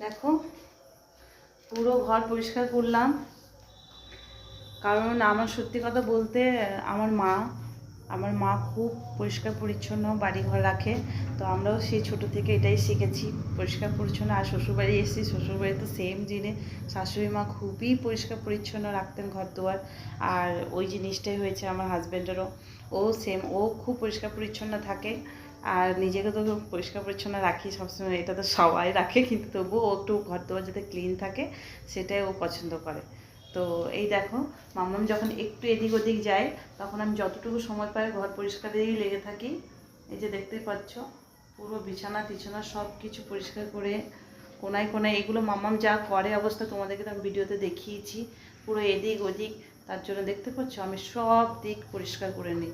দেখো পুরো ঘর পরিষ্কার করলাম, কারণ আমার সত্যি কথা বলতে আমার মা খুব পরিষ্কার পরিচ্ছন্ন বাড়িঘর রাখে। তো আমরাও সেই ছোট থেকে এটাই শিখেছি, পরিষ্কার পরিচ্ছন্ন। আর শ্বশুরবাড়ি এসেছি, শ্বশুরবাড়ি তো সেম জিনিস, শাশুড়ি মা খুবই পরিষ্কার পরিচ্ছন্ন রাখতেন ঘর দুয়ার। আর ওই জিনিসটাই হয়েছে আমার হাজব্যান্ডেরও, ও সেম, ও খুব পরিষ্কার পরিচ্ছন্ন থাকে। আর নিজেকে তো পরিষ্কার পরিচ্ছন্ন রাখি সবসময়, এটা তো সবাই রাখে, কিন্তু তবুও ও একটু ঘর দুয়ার যাতে ক্লিন থাকে সেটাই ও পছন্দ করে। তো এই দেখো, মাম্মাম যখন একটু এদিক ওদিক যায় তখন আমি যতটুকু সময় পাই ঘর পরিষ্কারেই লেগে থাকি। এই যে দেখতেই পাচ্ছ, পুরো বিছানা টিছানা সব কিছু পরিষ্কার করে কোনায় কোনায়, এগুলো মাম্মাম যা করে অবস্থা তোমাদেরকে তো আমি ভিডিওতে দেখিয়েছি, পুরো এদিক ওদিক। তার জন্য দেখতে পাচ্ছ আমি সব দিক পরিষ্কার করে নিই,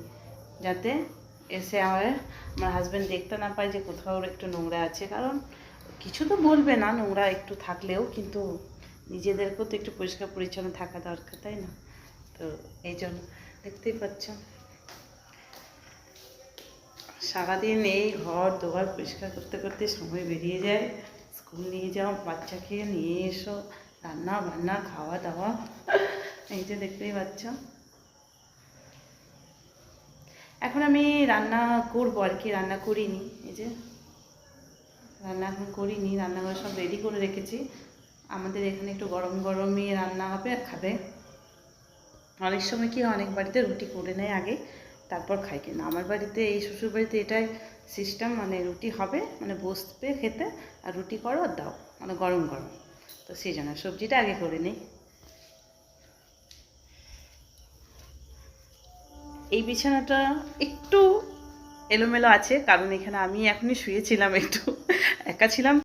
যাতে এসে আমার হাজব্যান্ড দেখতে না পায় যে কোথাও একটু নোংরা আছে। কারণ কিছু তো বলবে না নোংরা একটু থাকলেও, কিন্তু নিজেদেরকেও তো একটু পরিষ্কার পরিচ্ছন্ন থাকা দরকার, তাই না? তো এই জন্য দেখতেই পাচ্ছ সারাদিন এই ঘর দুয়ার পরিষ্কার করতে করতে সময় বেরিয়ে যায়। স্কুল নিয়ে যাও, বাচ্চাকে নিয়ে এসো, রান্না বান্না খাওয়া দাওয়া, এই যে দেখতেই পাচ্ছ। এখন আমি রান্না করবো আর কি, রান্না করিনি। এই যে রান্না এখন করিনি, রান্নাঘর সব রেডি করে রেখেছি। আমাদের এখানে একটু গরম গরমই রান্না হবে আর খাবে। অনেক সময় কি অনেক বাড়িতে রুটি করে নেয় আগে, তারপর খায়। কিন্তু আমার বাড়িতে, এই শ্বশুর বাড়িতে এটাই সিস্টেম, মানে রুটি হবে, মানে বসবে খেতে, আর রুটি করো আর দাও, মানে গরম গরম। তো সেই জন্য সবজিটা আগে করে নিই। এই বিছানাটা একটু এলোমেলো আছে, কারণ এখানে আমি এখনই শুয়েছিলাম, একটু একা ছিলাম।